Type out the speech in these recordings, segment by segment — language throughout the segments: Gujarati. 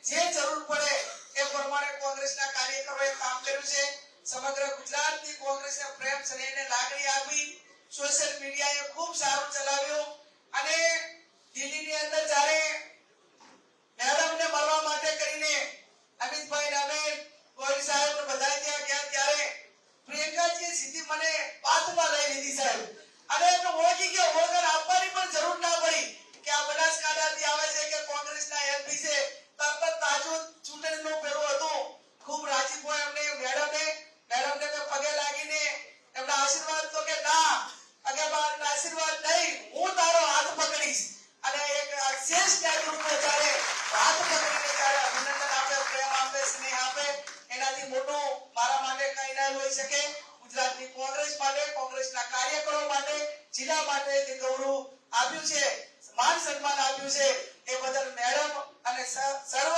જે જરૂર પડે એ પ્રમાણે કોંગ્રેસના કાર્યકરોએ કામ કર્યું છે. સમગ્ર ગુજરાતની કોંગ્રેસે પ્રેમ સ્નેહને લાગણી આપી. સોશિયલ મીડિયાએ ખૂબ સારું ચલાવ્યું અને દિલ્હીની અંદર જ્યારે મેડમને મળવા માટે કરીને અમિતભાઈ અમે ગોયલ સાહેબ બધા ત્યાં ગયા ત્યારે પ્રિયંકાજીએ સીધી મને પાથમાં લઈ લીધી સાહેબ અને એમને ઓળખી ગયો. ઓળખાણ આપવાની પણ જરૂર ના પડી કે આ બનાસકાંઠાથી આવે છે કે કોંગ્રેસના એમપી છે. તરત તાજું ચૂંટણીનું પેલું હતું. ખૂબ રાજીપો એમને મેડમને મેં પગે લાગીને એમના આશીર્વાદ તો કે ના આગેવાનના આશીર્વાદ નહીં, હું તારો હાથ પકડીશ અને એક શેષ ન્યાયરૂપે જ્યારે હાથ પકડીને ત્યારે અભિનંદન આપે, પ્રેમ આપે, સ્નેહ આપે, એનાથી મોટું મારા માટે કંઈ ના હોઈ શકે. ગુજરાતની કોંગ્રેસ માટે, કોંગ્રેસના કાર્યકરો માટે, જિલ્લા માટે જે ગૌરવ આપ્યું છે, માન સન્માન આપ્યું છે એ બદલ મેડમ અને સર્વ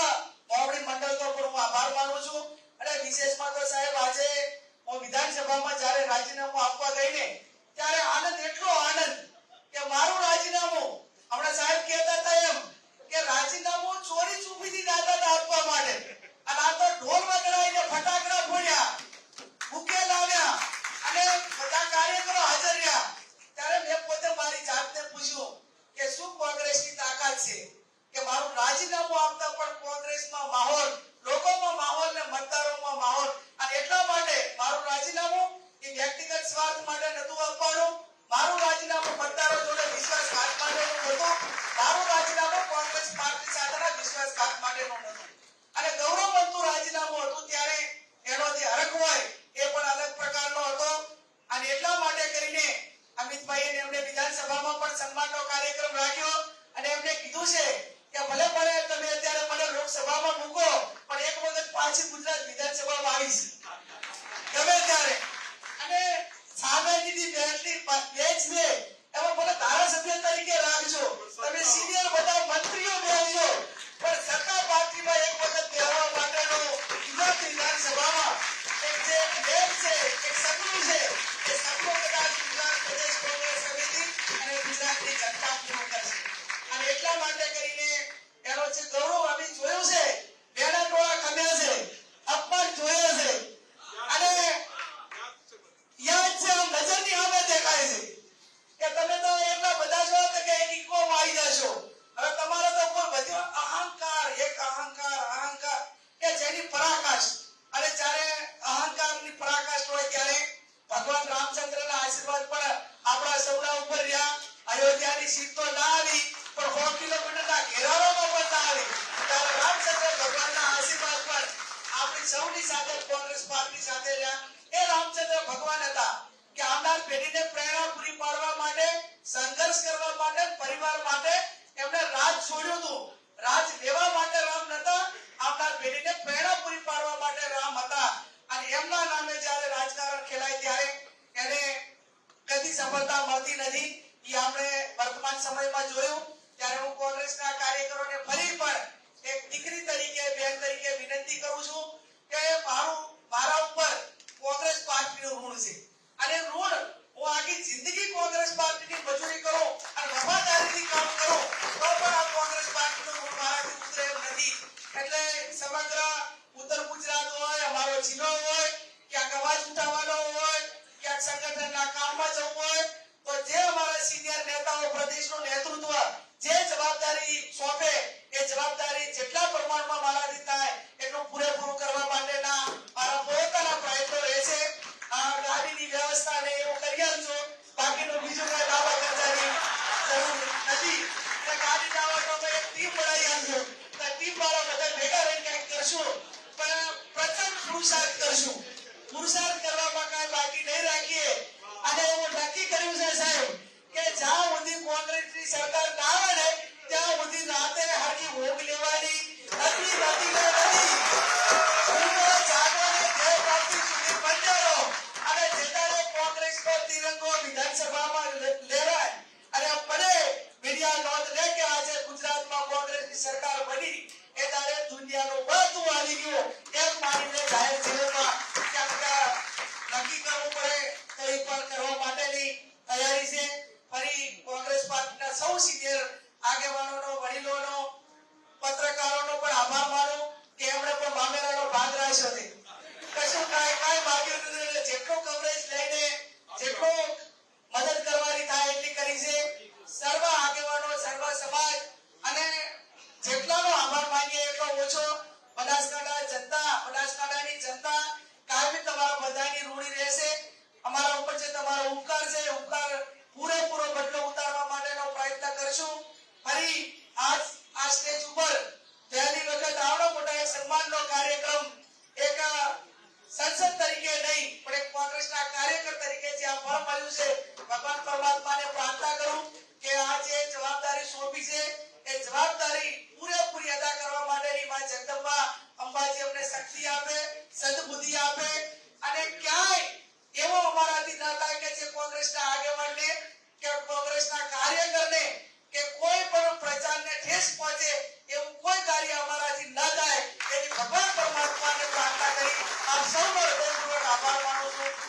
મોવડી મંડળનો પણ હું આભાર માનું છું. અને વિશેષમાં તો સાહેબ આજે હું વિધાનસભામાં જ્યારે રાજીનામું આપવા ગઈને ત્યારે આનંદ, એટલો આનંદ કે મારું રાજીનામું, હમણાં સાહેબ કહેતા હતા એમ કે રાજીનામું ચોરી છુપીથી દાદા આપવા માટે અને આ તો ઢોલ વગાડીને ફટાકડા ફોડ્યા, બુકે લાવ્યા અને બધા કાર્યકરો હાજર રહ્યા. ત્યારે મેં પોતે મારી જાતને પૂછ્યું કે શું કોંગ્રેસની તાકાત છે કે મારું રાજીનામું આપતા પણ કોંગ્રેસમાં માહોલ, લોકોમાં માહોલ ને મતદારોમાં માહોલ. અને એટલા માટે મારું રાજીનામું એ વ્યક્તિગત સ્વાર્થ માટે નહોતું આપવાનું. મારું રાજીનામું મતદારો જોડે વિશ્વાસઘાત માટેનું નહોતું. મારું રાજીનામું કોંગ્રેસ પાર્ટી સાથેના વિશ્વાસઘાત માટેનું નહોતું. અને ગૌરવવંતું રાજીનામું હતું. ત્યારે એનો જે હરખ હોય એ પણ અલગ પ્રકારનો હતો. અને એટલા માટે કરીને અમિતભાઈ એમણે વિધાનસભામાં પણ સન્માનનો કાર્યક્રમ રાખ્યો અને એમને કીધું છે કે ભલે ભલે તમે અત્યારે મને લોકસભામાં મૂકો પણ એક વખત પાછી ગુજરાત વિધાનસભામાં આવીશ ગમે ત્યારે. અને સામેની બેઠી બેચ છે એમાં મને ધારાસભ્ય તરીકે રાખજો, તમે સિનિયર બધા મંત્રીઓ બેસજો પણ સત્તા પાર્ટીમાં એક વખત બેસવા માટેનો ગુજરાત વિધાનસભામાં એક જે બેચ છે, એક સપનું છે, એ સપનું કદાચ ગુજરાત પ્રદેશ કોંગ્રેસ સમિતિ અને ગુજરાતની જનતા પૂરું કરશે. અને એટલા માટે કરીને એનો જે ગૌરવ અમે જોયું છે, બેડા ટોળા ખમ્યા છે, અપમાન જોયા છે અને યાદ છે, આમ નજરની સામે દેખાય છે કે તમે તો એટલા બધા છો કે એક ઇકોમાં આવી જશો. હવે તમારો તો કોઈ બધો અહંકાર, એક અહંકાર કે જેની પરાકાશ, અને જ્યારે અહંકારની પરાકાશ હોય ત્યારે ભગવાન રામચંદ્રના આશીર્વાદ પણ આપણા સૌના ઉપર રહ્યા. અયોધ્યાની સીટ તો ના આવી પણ 100 કિલોમીટરના ઘેરાવામાં પણ ના આવી. ત્યારે રામચંદ્ર ભગવાનના આશીર્વાદ પણ આપણી સૌની સાથે, કોંગ્રેસ પાર્ટી સાથે રહ્યા. એ રામચંદ્ર ભગવાન હતા કે આવનાર પેઢીને પ્રેરણા પૂરી પાડવા માટે, સંઘર્ષ કરવા માટે, પરિવાર માટે એમણે રાજ છોડ્યું હતું. રાજ લેવા માટે રામ નતા, આવનાર પેઢીને પ્રેરણા પૂરી પાડવા માટે રામ હતા. અને એમના નામે જ્યારે રાજકારણ ખેલાય ત્યારે એને કદી સફળતા મળતી નથી. એ આપણે વર્તમાન સમયમાં જોયું. ત્યારે હું કોંગ્રેસના કાર્યકરોને ફરી પણ એક દીકરી તરીકે, બહેન તરીકે વિનંતી કરું છું કે મારા ઉપર કોંગ્રેસ પાર્ટીનું ઋણ છે અને ઋણ હું આખી જિંદગી કોંગ્રેસ પાર્ટીની મજૂરી કરું અને વર્ષો થી કશું કાંઈ માગ્યું નથી એટલે જેટલું કવરેજ લઈને જેટલો મદદ કરવાની થાય એટલી કરી છે સર્વ આગેવાનો સર્વ સમાજ અને જેટલાનો આભાર માનીએ એટલો ઓછો બનાસકાંઠાની જનતા કાયમી તમારા બધાની ઋણી રહેશે અમારા ઉપર જે તમારો ઉપકાર છે ઉપકાર પૂરેપૂરો બદલો ઉતારવા માટેનો પ્રયત્ન કરશું ફરી આ સ્ટેજ ઉપર પહેલી વખત આવડો મોટા એક સન્માનનો કાર્યક્રમ એક સંસદ તરીકે નહીં પણ એક કોંગ્રેસના કાર્યકર તરીકે જે આ ફળ મળ્યું છે ભગવાન પરમાત્માને પ્રાર્થના કરું કે આ જે જવાબદારી સોંપી છે એ જવાબદારી પૂરેપૂરી અદા કરવા માટેની માં જગદંબા અંબાજી અમને શક્તિ આપે સદબુદ્ધિ આપે અને